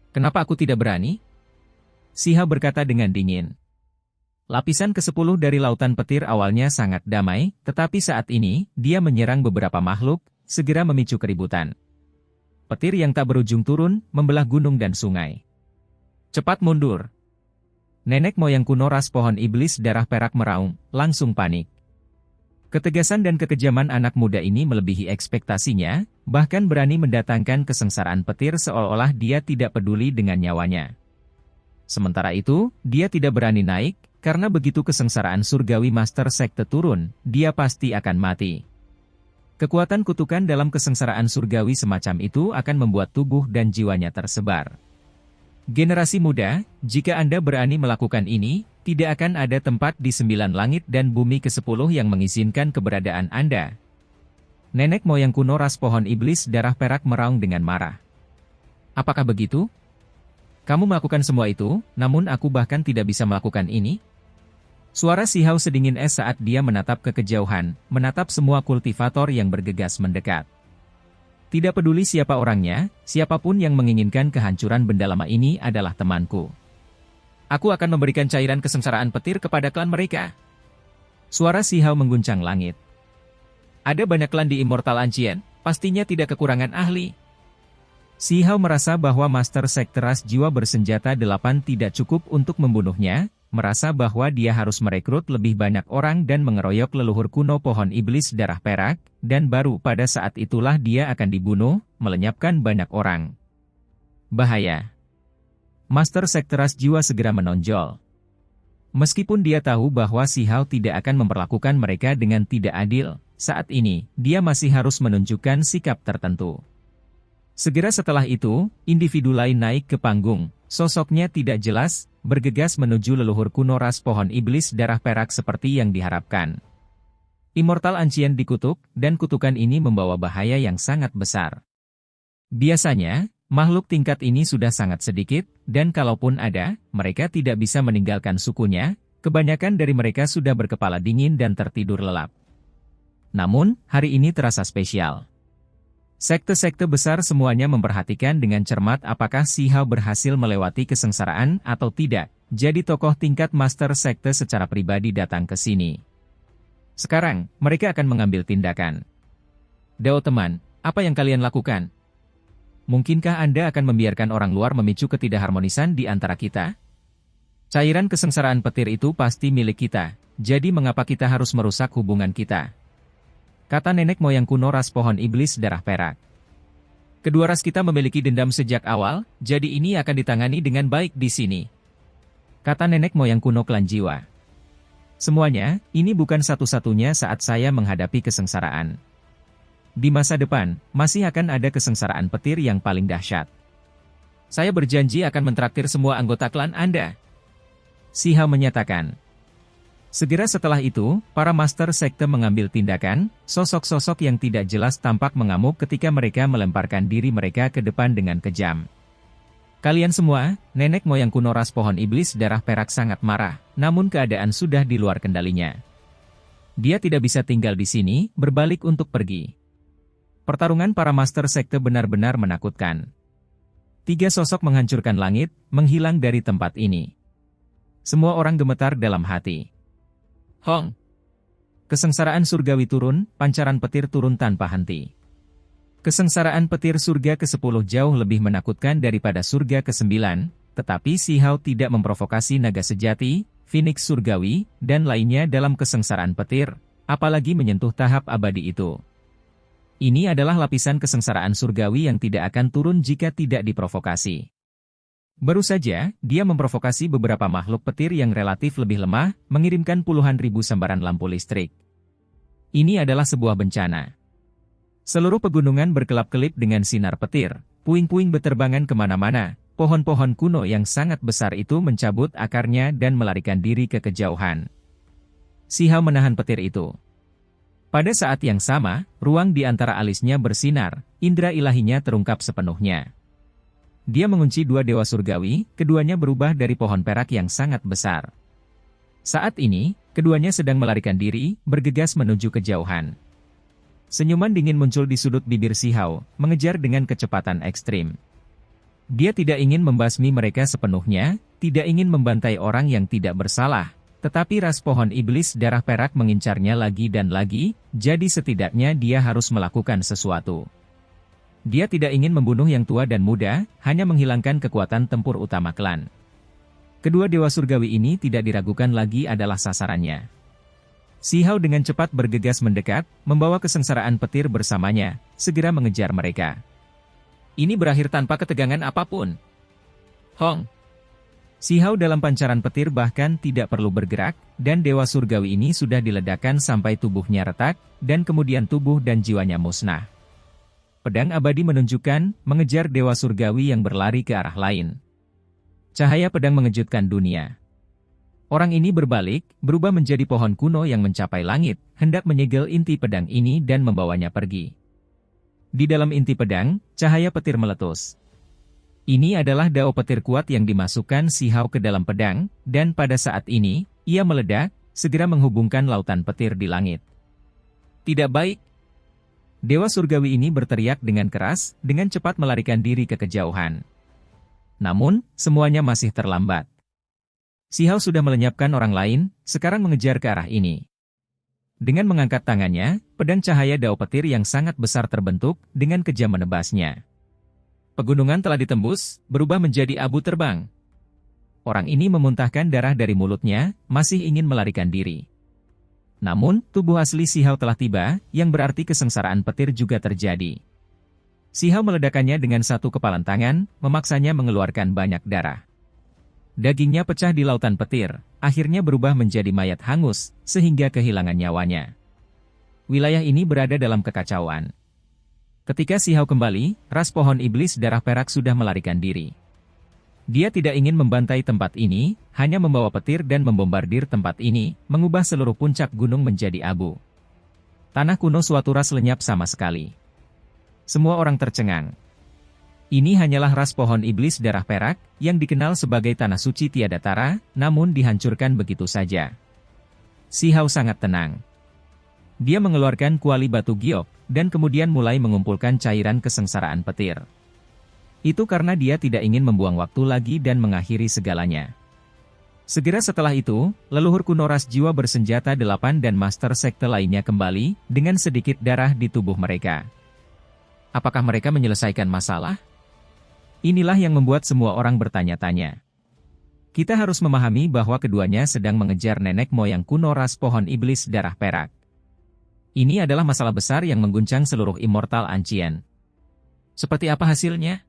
Kenapa aku tidak berani? Si Hao berkata dengan dingin. Lapisan ke-10 dari lautan petir awalnya sangat damai, tetapi saat ini, dia menyerang beberapa makhluk, segera memicu keributan. Petir yang tak berujung turun, membelah gunung dan sungai. Cepat mundur. Nenek moyang kuno ras pohon iblis darah perak meraung, langsung panik. Ketegasan dan kekejaman anak muda ini melebihi ekspektasinya, bahkan berani mendatangkan kesengsaraan petir seolah-olah dia tidak peduli dengan nyawanya. Sementara itu, dia tidak berani naik, karena begitu kesengsaraan surgawi Master Sekte turun, dia pasti akan mati. Kekuatan kutukan dalam kesengsaraan surgawi semacam itu akan membuat tubuh dan jiwanya tersebar. Generasi muda, jika Anda berani melakukan ini, tidak akan ada tempat di 9 langit dan bumi ke-10 yang mengizinkan keberadaan Anda. Nenek moyang kuno ras pohon iblis darah perak meraung dengan marah. Apakah begitu? Kamu melakukan semua itu, namun aku bahkan tidak bisa melakukan ini? Suara Si Hao sedingin es saat dia menatap ke kejauhan, menatap semua kultivator yang bergegas mendekat. Tidak peduli siapa orangnya, siapapun yang menginginkan kehancuran benda lama ini adalah temanku. Aku akan memberikan cairan kesengsaraan petir kepada klan mereka. Suara Si Hao mengguncang langit. Ada banyak klan di Immortal Ancient, pastinya tidak kekurangan ahli. Si Hao merasa bahwa Master Sekte ras jiwa bersenjata 8 tidak cukup untuk membunuhnya, merasa bahwa dia harus merekrut lebih banyak orang dan mengeroyok leluhur kuno pohon iblis darah perak, dan baru pada saat itulah dia akan dibunuh, melenyapkan banyak orang. Bahaya. Master Sekte ras jiwa segera menonjol. Meskipun dia tahu bahwa Si Hao tidak akan memperlakukan mereka dengan tidak adil, saat ini, dia masih harus menunjukkan sikap tertentu. Segera setelah itu, individu lain naik ke panggung, sosoknya tidak jelas, bergegas menuju leluhur kuno ras pohon iblis darah perak seperti yang diharapkan. Immortal Ancient dikutuk, dan kutukan ini membawa bahaya yang sangat besar. Biasanya, makhluk tingkat ini sudah sangat sedikit, dan kalaupun ada, mereka tidak bisa meninggalkan sukunya, kebanyakan dari mereka sudah berkepala dingin dan tertidur lelap. Namun, hari ini terasa spesial. Sekte-sekte besar semuanya memperhatikan dengan cermat apakah Si Hao berhasil melewati kesengsaraan atau tidak, jadi tokoh tingkat Master Sekte secara pribadi datang ke sini. Sekarang, mereka akan mengambil tindakan. Dao teman, apa yang kalian lakukan? Mungkinkah Anda akan membiarkan orang luar memicu ketidakharmonisan di antara kita? Cairan kesengsaraan petir itu pasti milik kita, jadi mengapa kita harus merusak hubungan kita? Kata nenek moyang kuno ras pohon iblis darah perak. Kedua ras kita memiliki dendam sejak awal, jadi ini akan ditangani dengan baik di sini. Kata nenek moyang kuno klan jiwa. Semuanya, ini bukan satu-satunya saat saya menghadapi kesengsaraan. Di masa depan, masih akan ada kesengsaraan petir yang paling dahsyat. Saya berjanji akan mentraktir semua anggota klan Anda. Si Hao menyatakan. Segera setelah itu, para Master Sekte mengambil tindakan, sosok-sosok yang tidak jelas tampak mengamuk ketika mereka melemparkan diri mereka ke depan dengan kejam. Kalian semua, nenek moyang kuno ras pohon iblis darah perak sangat marah, namun keadaan sudah di luar kendalinya. Dia tidak bisa tinggal di sini, berbalik untuk pergi. Pertarungan para Master Sekte benar-benar menakutkan. 3 sosok menghancurkan langit, menghilang dari tempat ini. Semua orang gemetar dalam hati. Hong! Kesengsaraan surgawi turun, pancaran petir turun tanpa henti. Kesengsaraan petir surga ke-10 jauh lebih menakutkan daripada surga ke-9, tetapi Si Hao tidak memprovokasi naga sejati, Phoenix surgawi, dan lainnya dalam kesengsaraan petir, apalagi menyentuh tahap abadi itu. Ini adalah lapisan kesengsaraan surgawi yang tidak akan turun jika tidak diprovokasi. Baru saja, dia memprovokasi beberapa makhluk petir yang relatif lebih lemah, mengirimkan puluhan ribu sambaran lampu listrik. Ini adalah sebuah bencana. Seluruh pegunungan berkelap-kelip dengan sinar petir, puing-puing berterbangan kemana-mana. Pohon-pohon kuno yang sangat besar itu mencabut akarnya dan melarikan diri ke kejauhan. Sihau menahan petir itu. Pada saat yang sama, ruang di antara alisnya bersinar, indera ilahinya terungkap sepenuhnya. Dia mengunci dua dewa surgawi, keduanya berubah dari pohon perak yang sangat besar. Saat ini, keduanya sedang melarikan diri, bergegas menuju kejauhan. Senyuman dingin muncul di sudut bibir Sihau, mengejar dengan kecepatan ekstrim. Dia tidak ingin membasmi mereka sepenuhnya, tidak ingin membantai orang yang tidak bersalah, tetapi ras pohon iblis darah perak mengincarnya lagi dan lagi, jadi setidaknya dia harus melakukan sesuatu. Dia tidak ingin membunuh yang tua dan muda, hanya menghilangkan kekuatan tempur utama klan. Kedua dewa surgawi ini tidak diragukan lagi adalah sasarannya. Sihau dengan cepat bergegas mendekat, membawa kesengsaraan petir bersamanya, segera mengejar mereka. Ini berakhir tanpa ketegangan apapun. Hong! Sihau dalam pancaran petir bahkan tidak perlu bergerak, dan dewa surgawi ini sudah diledakkan sampai tubuhnya retak, dan kemudian tubuh dan jiwanya musnah. Pedang abadi menunjukkan, mengejar dewa surgawi yang berlari ke arah lain. Cahaya pedang mengejutkan dunia. Orang ini berbalik, berubah menjadi pohon kuno yang mencapai langit, hendak menyegel inti pedang ini dan membawanya pergi. Di dalam inti pedang, cahaya petir meletus. Ini adalah dao petir kuat yang dimasukkan Sihau ke dalam pedang, dan pada saat ini, ia meledak, segera menghubungkan lautan petir di langit. Tidak baik. Dewa surgawi ini berteriak dengan keras, dengan cepat melarikan diri ke kejauhan. Namun, semuanya masih terlambat. Sihau sudah melenyapkan orang lain, sekarang mengejar ke arah ini. Dengan mengangkat tangannya, pedang cahaya dao petir yang sangat besar terbentuk, dengan kejam menebasnya. Pegunungan telah ditembus, berubah menjadi abu terbang. Orang ini memuntahkan darah dari mulutnya, masih ingin melarikan diri. Namun, tubuh asli Sihau telah tiba, yang berarti kesengsaraan petir juga terjadi. Sihau meledakkannya dengan satu kepalan tangan, memaksanya mengeluarkan banyak darah. Dagingnya pecah di lautan petir, akhirnya berubah menjadi mayat hangus, sehingga kehilangan nyawanya. Wilayah ini berada dalam kekacauan. Ketika Sihau kembali, ras pohon iblis darah perak sudah melarikan diri. Dia tidak ingin membantai tempat ini, hanya membawa petir dan membombardir tempat ini, mengubah seluruh puncak gunung menjadi abu. Tanah kuno suatu ras lenyap sama sekali. Semua orang tercengang. Ini hanyalah ras pohon iblis darah perak, yang dikenal sebagai tanah suci tiada tara, namun dihancurkan begitu saja. Sihau sangat tenang. Dia mengeluarkan kuali batu giok, dan kemudian mulai mengumpulkan cairan kesengsaraan petir. Itu karena dia tidak ingin membuang waktu lagi dan mengakhiri segalanya. Segera setelah itu, leluhur kuno ras jiwa bersenjata 8 dan master sekte lainnya kembali, dengan sedikit darah di tubuh mereka. Apakah mereka menyelesaikan masalah? Inilah yang membuat semua orang bertanya-tanya. Kita harus memahami bahwa keduanya sedang mengejar nenek moyang kuno ras pohon iblis darah perak. Ini adalah masalah besar yang mengguncang seluruh immortal ancient. Seperti apa hasilnya?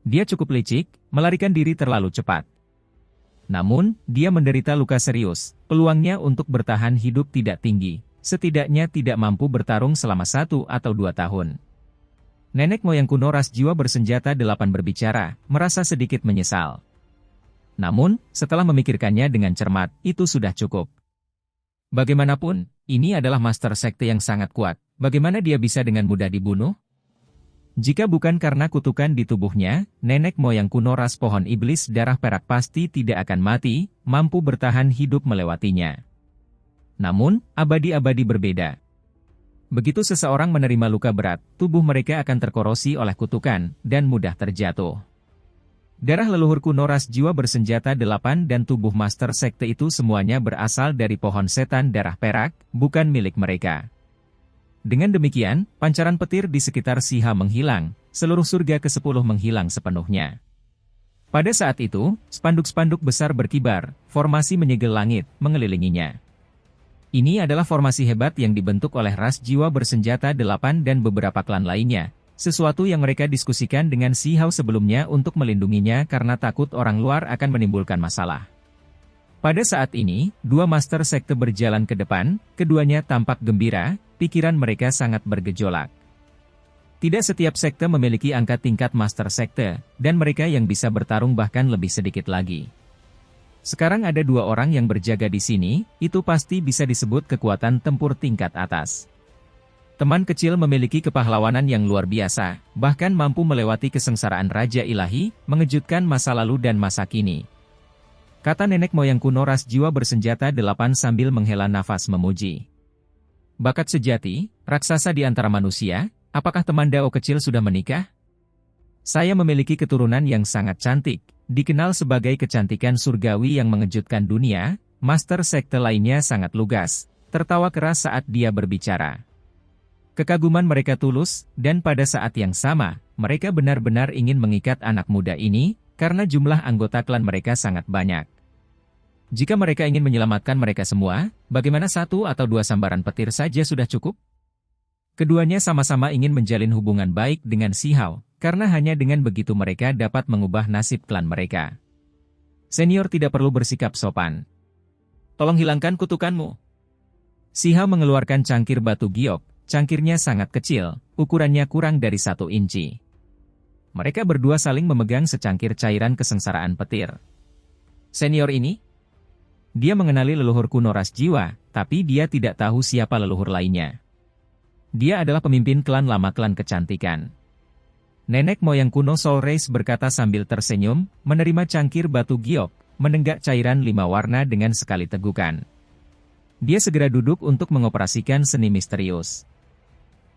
Dia cukup licik, melarikan diri terlalu cepat. Namun, dia menderita luka serius, peluangnya untuk bertahan hidup tidak tinggi, setidaknya tidak mampu bertarung selama 1 atau 2 tahun. Nenek moyang kuno ras jiwa bersenjata 8 berbicara, merasa sedikit menyesal. Namun, setelah memikirkannya dengan cermat, itu sudah cukup. Bagaimanapun, ini adalah master sekte yang sangat kuat, bagaimana dia bisa dengan mudah dibunuh? Jika bukan karena kutukan di tubuhnya, nenek moyang kuno ras pohon iblis darah perak pasti tidak akan mati, mampu bertahan hidup melewatinya. Namun, abadi-abadi berbeda. Begitu seseorang menerima luka berat, tubuh mereka akan terkorosi oleh kutukan, dan mudah terjatuh. Darah leluhur kuno ras jiwa bersenjata 8 dan tubuh master sekte itu semuanya berasal dari pohon setan darah perak, bukan milik mereka. Dengan demikian, pancaran petir di sekitar Sihau menghilang, seluruh surga ke-10 menghilang sepenuhnya. Pada saat itu, spanduk-spanduk besar berkibar, formasi menyegel langit, mengelilinginya. Ini adalah formasi hebat yang dibentuk oleh ras jiwa bersenjata 8 dan beberapa klan lainnya. Sesuatu yang mereka diskusikan dengan Si Hao sebelumnya untuk melindunginya karena takut orang luar akan menimbulkan masalah. Pada saat ini, dua master sekte berjalan ke depan, keduanya tampak gembira, pikiran mereka sangat bergejolak. Tidak setiap sekte memiliki angka tingkat master sekte, dan mereka yang bisa bertarung bahkan lebih sedikit lagi. Sekarang ada dua orang yang berjaga di sini, itu pasti bisa disebut kekuatan tempur tingkat atas. Teman kecil memiliki kepahlawanan yang luar biasa, bahkan mampu melewati kesengsaraan Raja Ilahi, mengejutkan masa lalu dan masa kini. Kata nenek moyang kuno ras jiwa bersenjata 8 sambil menghela nafas memuji. Bakat sejati, raksasa di antara manusia, apakah teman Dao kecil sudah menikah? Saya memiliki keturunan yang sangat cantik, dikenal sebagai kecantikan surgawi yang mengejutkan dunia, master sekte lainnya sangat lugas, tertawa keras saat dia berbicara. Kekaguman mereka tulus, dan pada saat yang sama, mereka benar-benar ingin mengikat anak muda ini, karena jumlah anggota klan mereka sangat banyak. Jika mereka ingin menyelamatkan mereka semua, bagaimana 1 atau 2 sambaran petir saja sudah cukup? Keduanya sama-sama ingin menjalin hubungan baik dengan Si Hao, karena hanya dengan begitu mereka dapat mengubah nasib klan mereka. Senior tidak perlu bersikap sopan. Tolong hilangkan kutukanmu. Si Hao mengeluarkan cangkir batu giok, cangkirnya sangat kecil, ukurannya kurang dari 1 inci. Mereka berdua saling memegang secangkir cairan kesengsaraan petir. Senior ini? Dia mengenali leluhur kuno ras jiwa, tapi dia tidak tahu siapa leluhur lainnya. Dia adalah pemimpin klan lama klan kecantikan. Nenek moyang kuno Soul Race berkata sambil tersenyum, menerima cangkir batu giok, menenggak cairan 5 warna dengan sekali tegukan. Dia segera duduk untuk mengoperasikan seni misterius.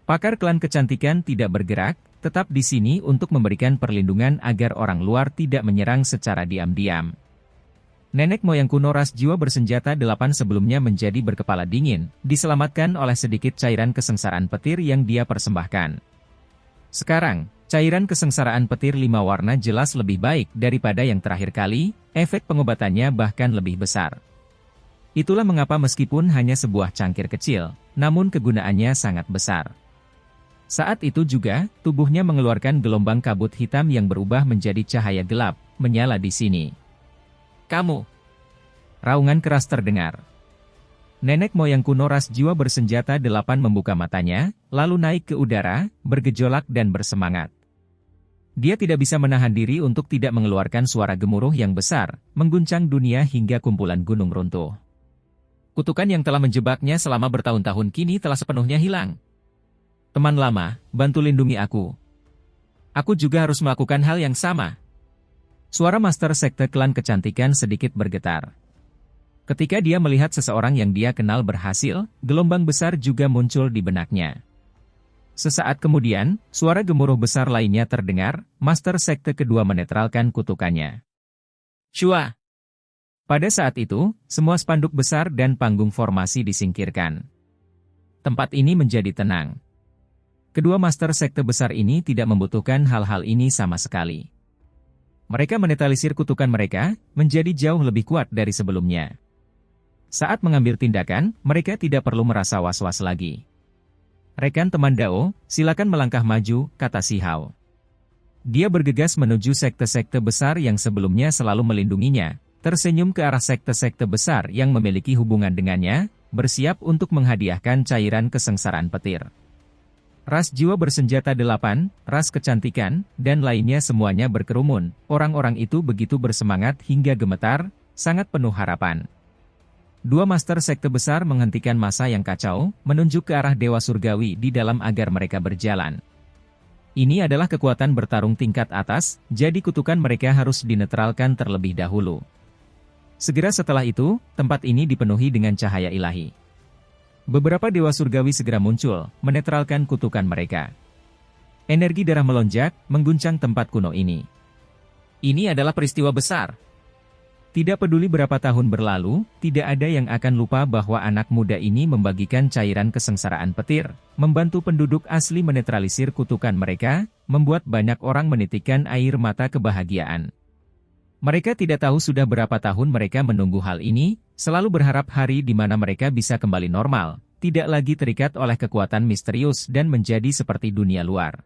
Pakar klan kecantikan tidak bergerak, tetap di sini untuk memberikan perlindungan agar orang luar tidak menyerang secara diam-diam. Nenek moyang kuno ras jiwa bersenjata 8 sebelumnya menjadi berkepala dingin, diselamatkan oleh sedikit cairan kesengsaraan petir yang dia persembahkan. Sekarang, cairan kesengsaraan petir 5 warna jelas lebih baik daripada yang terakhir kali, efek pengobatannya bahkan lebih besar. Itulah mengapa meskipun hanya sebuah cangkir kecil, namun kegunaannya sangat besar. Saat itu juga, tubuhnya mengeluarkan gelombang kabut hitam yang berubah menjadi cahaya gelap, menyala di sini. Kamu! Raungan keras terdengar. Nenek moyang kuno ras jiwa bersenjata 8 membuka matanya, lalu naik ke udara, bergejolak dan bersemangat. Dia tidak bisa menahan diri untuk tidak mengeluarkan suara gemuruh yang besar, mengguncang dunia hingga kumpulan gunung runtuh. Kutukan yang telah menjebaknya selama bertahun-tahun kini telah sepenuhnya hilang. Teman lama, bantu lindungi aku. Aku juga harus melakukan hal yang sama. Suara master sekte klan kecantikan sedikit bergetar. Ketika dia melihat seseorang yang dia kenal berhasil, gelombang besar juga muncul di benaknya. Sesaat kemudian, suara gemuruh besar lainnya terdengar, master sekte kedua menetralkan kutukannya. Shua! Pada saat itu, semua spanduk besar dan panggung formasi disingkirkan. Tempat ini menjadi tenang. Kedua master sekte besar ini tidak membutuhkan hal-hal ini sama sekali. Mereka menetralisir kutukan mereka, menjadi jauh lebih kuat dari sebelumnya. Saat mengambil tindakan, mereka tidak perlu merasa was-was lagi. Rekan teman Dao, silakan melangkah maju, kata Si Hao. Dia bergegas menuju sekte-sekte besar yang sebelumnya selalu melindunginya, tersenyum ke arah sekte-sekte besar yang memiliki hubungan dengannya, bersiap untuk menghadiahkan cairan kesengsaraan petir. Ras jiwa bersenjata 8, ras kecantikan, dan lainnya semuanya berkerumun. Orang-orang itu begitu bersemangat hingga gemetar, sangat penuh harapan. Dua master sekte besar menghentikan masa yang kacau, menunjuk ke arah Dewa Surgawi di dalam agar mereka berjalan. Ini adalah kekuatan bertarung tingkat atas, jadi kutukan mereka harus dinetralkan terlebih dahulu. Segera setelah itu, tempat ini dipenuhi dengan cahaya ilahi. Beberapa dewa surgawi segera muncul, menetralkan kutukan mereka. Energi darah melonjak, mengguncang tempat kuno ini. Ini adalah peristiwa besar. Tidak peduli berapa tahun berlalu, tidak ada yang akan lupa bahwa anak muda ini membagikan cairan kesengsaraan petir, membantu penduduk asli menetralisir kutukan mereka, membuat banyak orang menitikkan air mata kebahagiaan. Mereka tidak tahu sudah berapa tahun mereka menunggu hal ini, selalu berharap hari di mana mereka bisa kembali normal, tidak lagi terikat oleh kekuatan misterius dan menjadi seperti dunia luar.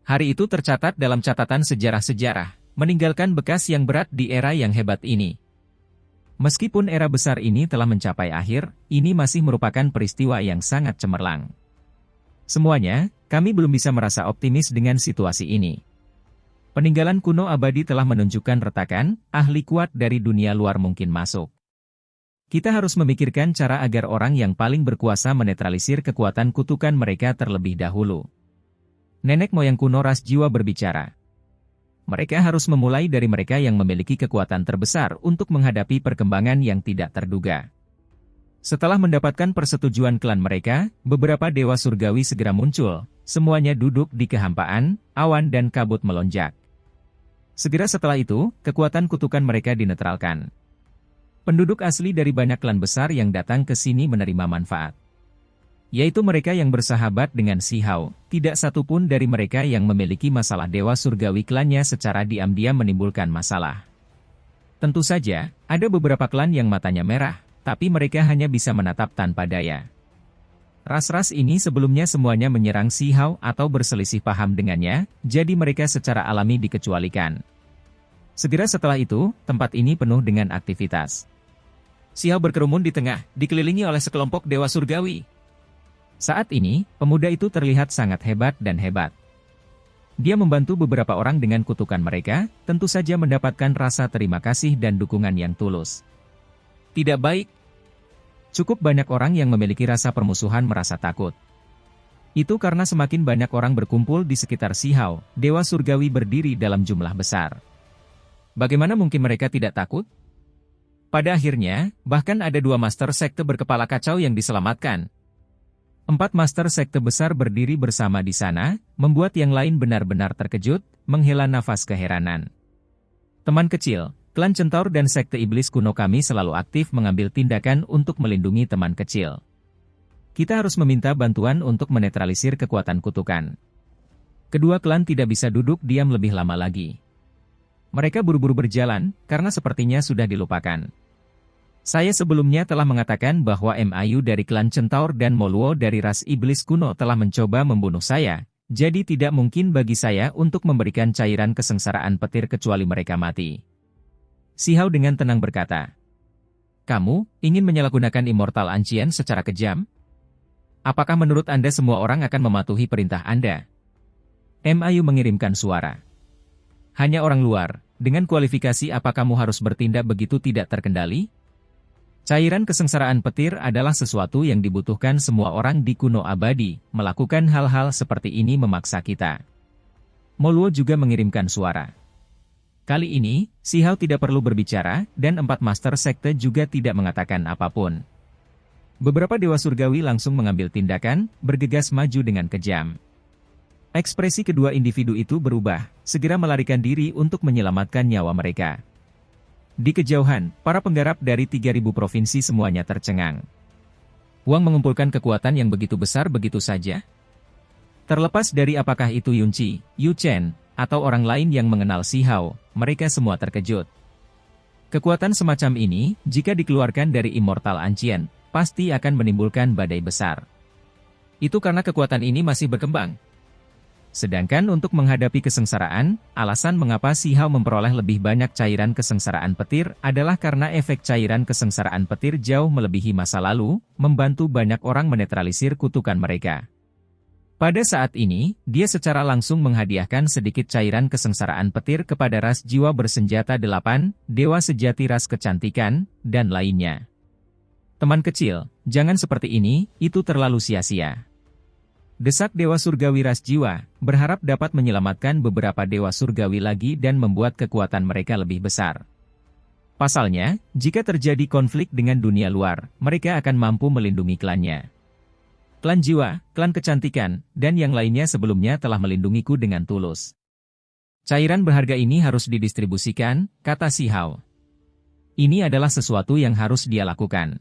Hari itu tercatat dalam catatan sejarah-sejarah, meninggalkan bekas yang berat di era yang hebat ini. Meskipun era besar ini telah mencapai akhir, ini masih merupakan peristiwa yang sangat cemerlang. Semuanya, kami belum bisa merasa optimis dengan situasi ini. Peninggalan kuno abadi telah menunjukkan retakan, ahli kuat dari dunia luar mungkin masuk. Kita harus memikirkan cara agar orang yang paling berkuasa menetralisir kekuatan kutukan mereka terlebih dahulu. Nenek moyang kuno ras jiwa berbicara. Mereka harus memulai dari mereka yang memiliki kekuatan terbesar untuk menghadapi perkembangan yang tidak terduga. Setelah mendapatkan persetujuan klan mereka, beberapa dewa surgawi segera muncul, semuanya duduk di kehampaan, awan dan kabut melonjak. Segera setelah itu, kekuatan kutukan mereka dinetralkan. Penduduk asli dari banyak klan besar yang datang ke sini menerima manfaat. Yaitu mereka yang bersahabat dengan Si Hao, tidak satupun dari mereka yang memiliki masalah dewa surgawi klannya secara diam-diam menimbulkan masalah. Tentu saja, ada beberapa klan yang matanya merah, tapi mereka hanya bisa menatap tanpa daya. Ras-ras ini sebelumnya semuanya menyerang Si Hao atau berselisih paham dengannya, jadi mereka secara alami dikecualikan. Segera setelah itu, tempat ini penuh dengan aktivitas. Si Hao berkerumun di tengah, dikelilingi oleh sekelompok dewa surgawi. Saat ini, pemuda itu terlihat sangat hebat dan hebat. Dia membantu beberapa orang dengan kutukan mereka, tentu saja mendapatkan rasa terima kasih dan dukungan yang tulus. Tidak baik. Cukup banyak orang yang memiliki rasa permusuhan merasa takut. Itu karena semakin banyak orang berkumpul di sekitar Si Hao, dewa surgawi berdiri dalam jumlah besar. Bagaimana mungkin mereka tidak takut? Pada akhirnya, bahkan ada 2 master sekte berkepala kacau yang diselamatkan. 4 master sekte besar berdiri bersama di sana, membuat yang lain benar-benar terkejut, menghela nafas keheranan. Teman kecil, klan Centaur dan Sekte Iblis kuno kami selalu aktif mengambil tindakan untuk melindungi teman kecil. Kita harus meminta bantuan untuk menetralisir kekuatan kutukan. Kedua klan tidak bisa duduk diam lebih lama lagi. Mereka buru-buru berjalan, karena sepertinya sudah dilupakan. Saya sebelumnya telah mengatakan bahwa MIU dari klan Centaur dan Moluo dari ras Iblis kuno telah mencoba membunuh saya, jadi tidak mungkin bagi saya untuk memberikan cairan kesengsaraan petir kecuali mereka mati. Si Hao dengan tenang berkata, "Kamu ingin menyalahgunakan Immortal Ancient secara kejam? Apakah menurut Anda semua orang akan mematuhi perintah Anda?" MIU mengirimkan suara. "Hanya orang luar, dengan kualifikasi apa kamu harus bertindak begitu tidak terkendali? Cairan kesengsaraan petir adalah sesuatu yang dibutuhkan semua orang di kuno abadi, melakukan hal-hal seperti ini memaksa kita." Moluo juga mengirimkan suara. Kali ini, Si Hao tidak perlu berbicara, dan 4 master sekte juga tidak mengatakan apapun. Beberapa dewa surgawi langsung mengambil tindakan, bergegas maju dengan kejam. Ekspresi kedua individu itu berubah, segera melarikan diri untuk menyelamatkan nyawa mereka. Di kejauhan, para penggarap dari 3.000 provinsi semuanya tercengang. Wang mengumpulkan kekuatan yang begitu besar begitu saja? Terlepas dari apakah itu Yunqi, Yu Chen, atau orang lain yang mengenal Si Hao, mereka semua terkejut. Kekuatan semacam ini, jika dikeluarkan dari Immortal Ancient, pasti akan menimbulkan badai besar. Itu karena kekuatan ini masih berkembang. Sedangkan untuk menghadapi kesengsaraan, alasan mengapa Si Hao memperoleh lebih banyak cairan kesengsaraan petir adalah karena efek cairan kesengsaraan petir jauh melebihi masa lalu, membantu banyak orang menetralisir kutukan mereka. Pada saat ini, dia secara langsung menghadiahkan sedikit cairan kesengsaraan petir kepada ras jiwa bersenjata 8, dewa sejati ras kecantikan, dan lainnya. Teman kecil, jangan seperti ini, itu terlalu sia-sia. Desak dewa surgawi ras jiwa, berharap dapat menyelamatkan beberapa dewa surgawi lagi dan membuat kekuatan mereka lebih besar. Pasalnya, jika terjadi konflik dengan dunia luar, mereka akan mampu melindungi klannya. Klan jiwa, klan kecantikan, dan yang lainnya sebelumnya telah melindungiku dengan tulus. Cairan berharga ini harus didistribusikan, kata Si Hao. Ini adalah sesuatu yang harus dia lakukan.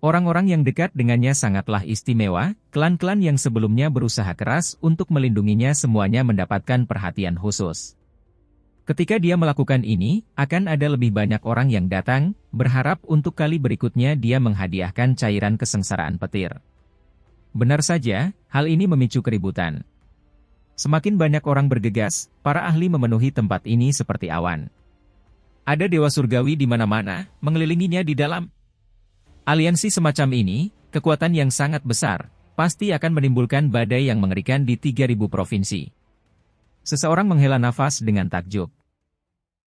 Orang-orang yang dekat dengannya sangatlah istimewa, klan-klan yang sebelumnya berusaha keras untuk melindunginya semuanya mendapatkan perhatian khusus. Ketika dia melakukan ini, akan ada lebih banyak orang yang datang, berharap untuk kali berikutnya dia menghadiahkan cairan kesengsaraan petir. Benar saja, hal ini memicu keributan. Semakin banyak orang bergegas, para ahli memenuhi tempat ini seperti awan. Ada dewa surgawi di mana-mana, mengelilinginya di dalam. Aliansi semacam ini, kekuatan yang sangat besar, pasti akan menimbulkan badai yang mengerikan di 3.000 provinsi. Seseorang menghela nafas dengan takjub.